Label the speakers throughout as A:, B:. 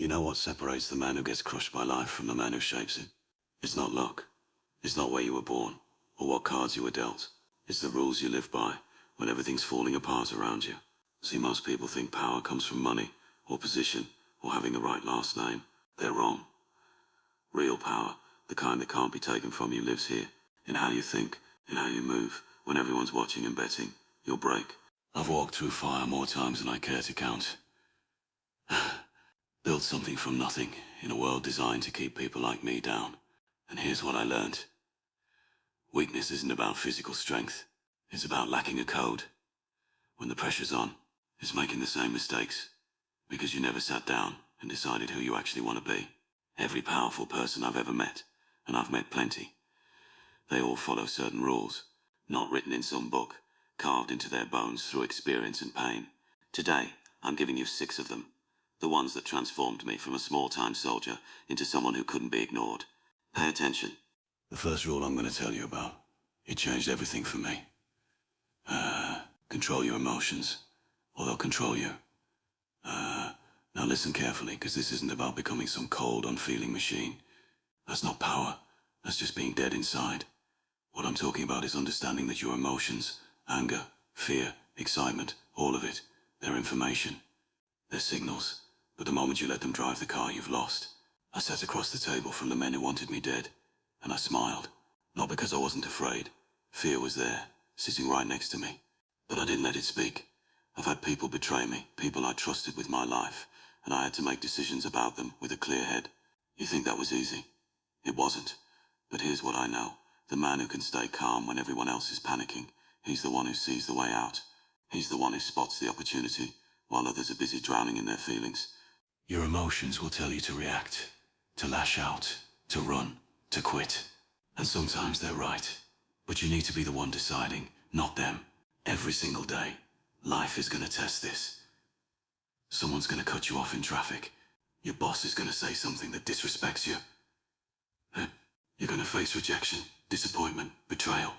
A: You know what separates the man who gets crushed by life from the man who shapes it? It's not luck. It's not where you were born, or what cards you were dealt. It's the rules you live by, when everything's falling apart around you. See, most people think power comes from money, or position, or having the right last name. They're wrong. Real power, the kind that can't be taken from you, lives here, in how you think, in how you move. When everyone's watching and betting, you'll break. I've walked through fire more times than I care to count. Built something from nothing, in a world designed to keep people like me down. And here's what I learned. Weakness isn't about physical strength. It's about lacking a code. When the pressure's on, it's making the same mistakes. Because you never sat down and decided who you actually want to be. Every powerful person I've ever met, and I've met plenty, they all follow certain rules, not written in some book, carved into their bones through experience and pain. Today, I'm giving you 6 of them. The ones that transformed me from a small-time soldier into someone who couldn't be ignored. Pay attention. The first rule I'm going to tell you about, it changed everything for me. Control your emotions, or they'll control you. Now listen carefully, because this isn't about becoming some cold, unfeeling machine. That's not power. That's just being dead inside. What I'm talking about is understanding that your emotions, anger, fear, excitement, all of it, they're information. They're signals. But the moment you let them drive the car, you've lost. I sat across the table from the men who wanted me dead, and I smiled. Not because I wasn't afraid. Fear was there, sitting right next to me. But I didn't let it speak. I've had people betray me, people I trusted with my life, and I had to make decisions about them with a clear head. You think that was easy? It wasn't. But here's what I know. The man who can stay calm when everyone else is panicking, he's the one who sees the way out. He's the one who spots the opportunity, while others are busy drowning in their feelings. Your emotions will tell you to react, to lash out, to run, to quit. And sometimes they're right. But you need to be the one deciding, not them. Every single day, life is going to test this. Someone's going to cut you off in traffic. Your boss is going to say something that disrespects you. You're going to face rejection, disappointment, betrayal.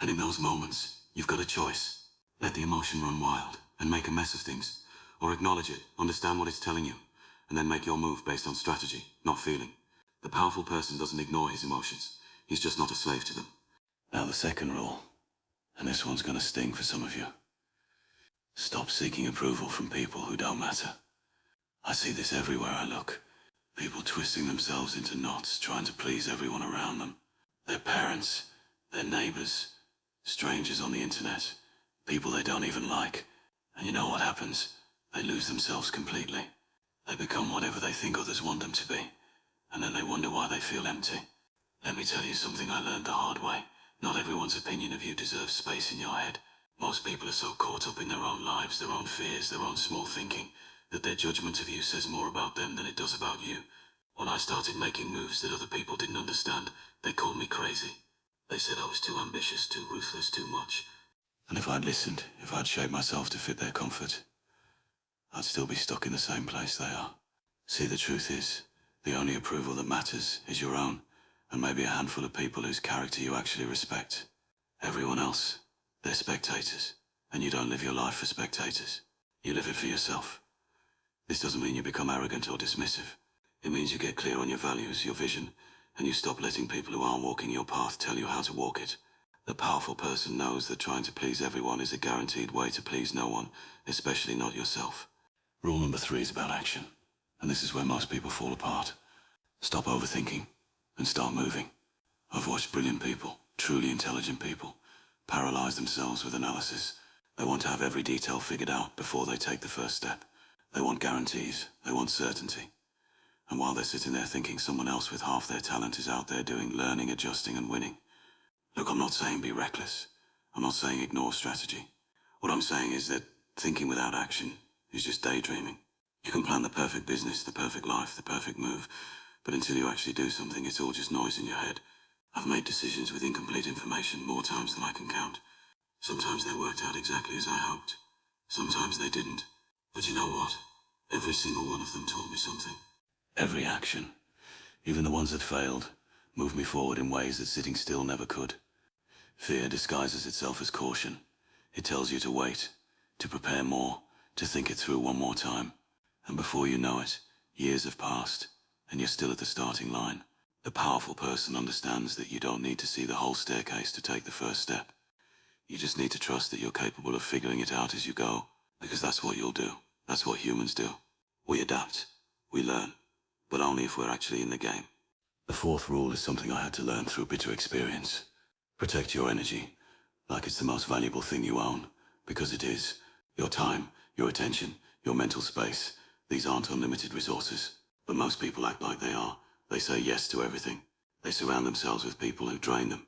A: And in those moments, you've got a choice. Let the emotion run wild and make a mess of things. Or acknowledge it, understand what it's telling you, and then make your move based on strategy, not feeling. The powerful person doesn't ignore his emotions. He's just not a slave to them. Now the second rule, and this one's going to sting for some of you. Stop seeking approval from people who don't matter. I see this everywhere I look. People twisting themselves into knots, trying to please everyone around them. Their parents, their neighbors, strangers on the internet, people they don't even like. And you know what happens? They lose themselves completely. They become whatever they think others want them to be. And then they wonder why they feel empty. Let me tell you something I learned the hard way. Not everyone's opinion of you deserves space in your head. Most people are so caught up in their own lives, their own fears, their own small thinking, that their judgment of you says more about them than it does about you. When I started making moves that other people didn't understand, they called me crazy. They said I was too ambitious, too ruthless, too much. And if I'd listened, if I'd shaped myself to fit their comfort, I'd still be stuck in the same place they are. See, the truth is, the only approval that matters is your own, and maybe a handful of people whose character you actually respect. Everyone else, they're spectators, and you don't live your life for spectators. You live it for yourself. This doesn't mean you become arrogant or dismissive. It means you get clear on your values, your vision, and you stop letting people who aren't walking your path tell you how to walk it. The powerful person knows that trying to please everyone is a guaranteed way to please no one, especially not yourself. Rule number 3 is about action, and this is where most people fall apart. Stop overthinking and start moving. I've watched brilliant people, truly intelligent people, paralyze themselves with analysis. They want to have every detail figured out before they take the first step. They want guarantees, they want certainty. And while they're sitting there thinking someone else with half their talent is out there doing learning, adjusting and winning. Look, I'm not saying be reckless. I'm not saying ignore strategy. What I'm saying is that thinking without action is just daydreaming. You can plan the perfect business, the perfect life, the perfect move, but until you actually do something, it's all just noise in your head. I've made decisions with incomplete information more times than I can count. Sometimes they worked out exactly as I hoped. Sometimes they didn't. But you know what? Every single one of them taught me something. Every action, even the ones that failed, moved me forward in ways that sitting still never could. Fear disguises itself as caution. It tells you to wait, to prepare more, to think it through one more time. And before you know it, Years have passed, and you're still at the starting line. The powerful person understands that you don't need to see the whole staircase to take the first step. You just need to trust that you're capable of figuring it out as you go, because that's what you'll do. That's what humans do. We adapt. We learn. But only if we're actually in the game. The fourth rule is something I had to learn through bitter experience. Protect your energy, like it's the most valuable thing you own, because it is. Your time, your attention, your mental space. These aren't unlimited resources, but most people act like they are. They say yes to everything. They surround themselves with people who drain them.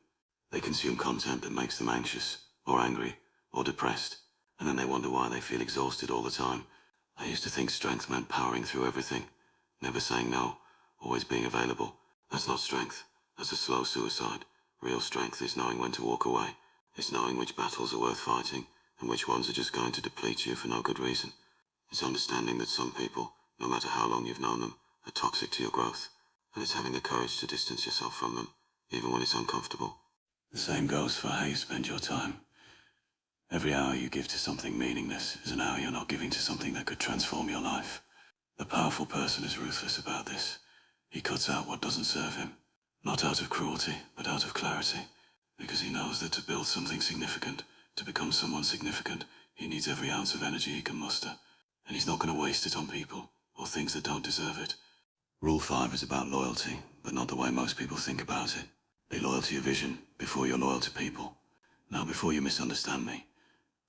A: They consume content that makes them anxious, or angry, or depressed, and then they wonder why they feel exhausted all the time. I used to think strength meant powering through everything, never saying no, always being available. That's not strength. That's a slow suicide. Real strength is knowing when to walk away. It's knowing which battles are worth fighting, and which ones are just going to deplete you for no good reason. It's understanding that some people, no matter how long you've known them, are toxic to your growth, and it's having the courage to distance yourself from them, even when it's uncomfortable. The same goes for how you spend your time. Every hour you give to something meaningless is an hour you're not giving to something that could transform your life. The powerful person is ruthless about this. He cuts out what doesn't serve him, not out of cruelty, but out of clarity, because he knows that to build something significant, to become someone significant, he needs every ounce of energy he can muster, and he's not going to waste it on people or things that don't deserve it. Rule 5 is about loyalty, but not the way most people think about it. Be loyal to your vision before you're loyal to people. Now, before you misunderstand me,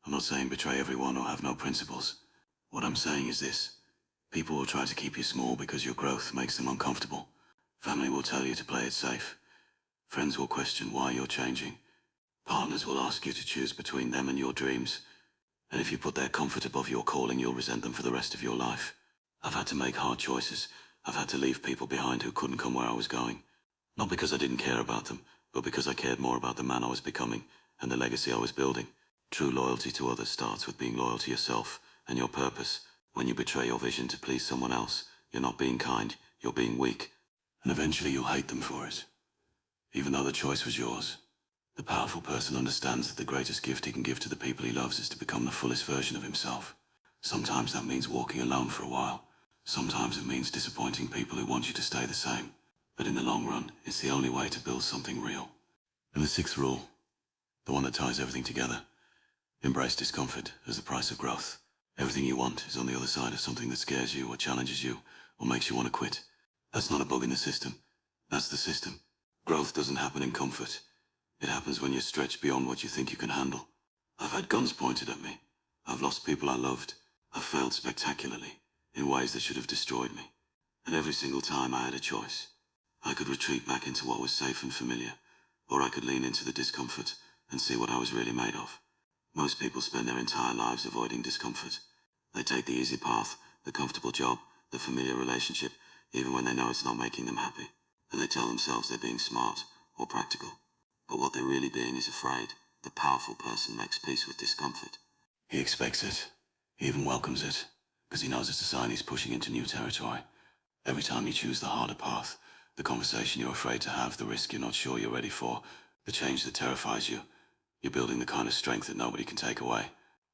A: I'm not saying betray everyone or have no principles. What I'm saying is this. People will try to keep you small because your growth makes them uncomfortable. Family will tell you to play it safe. Friends will question why you're changing. Partners will ask you to choose between them and your dreams. And if you put their comfort above your calling, you'll resent them for the rest of your life. I've had to make hard choices. I've had to leave people behind who couldn't come where I was going. Not because I didn't care about them, but because I cared more about the man I was becoming and the legacy I was building. True loyalty to others starts with being loyal to yourself and your purpose. When you betray your vision to please someone else, you're not being kind, you're being weak. And eventually you'll hate them for it, even though the choice was yours. The powerful person understands that the greatest gift he can give to the people he loves is to become the fullest version of himself. Sometimes that means walking alone for a while. Sometimes it means disappointing people who want you to stay the same. But in the long run, it's the only way to build something real. And the sixth rule, the one that ties everything together, embrace discomfort as the price of growth. Everything you want is on the other side of something that scares you or challenges you or makes you want to quit. That's not a bug in the system. That's the system. Growth doesn't happen in comfort. It happens when you're stretched beyond what you think you can handle. I've had guns pointed at me. I've lost people I loved. I've failed spectacularly in ways that should have destroyed me. And every single time I had a choice. I could retreat back into what was safe and familiar, or I could lean into the discomfort and see what I was really made of. Most people spend their entire lives avoiding discomfort. They take the easy path, the comfortable job, the familiar relationship, even when they know it's not making them happy. And they tell themselves they're being smart or practical. But what they're really being is afraid. The powerful person makes peace with discomfort. He expects it. He even welcomes it, because he knows it's a sign he's pushing into new territory. Every time you choose the harder path, the conversation you're afraid to have, the risk you're not sure you're ready for, the change that terrifies you, you're building the kind of strength that nobody can take away.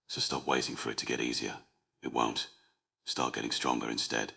A: So stop waiting for it to get easier. It won't. Start getting stronger instead.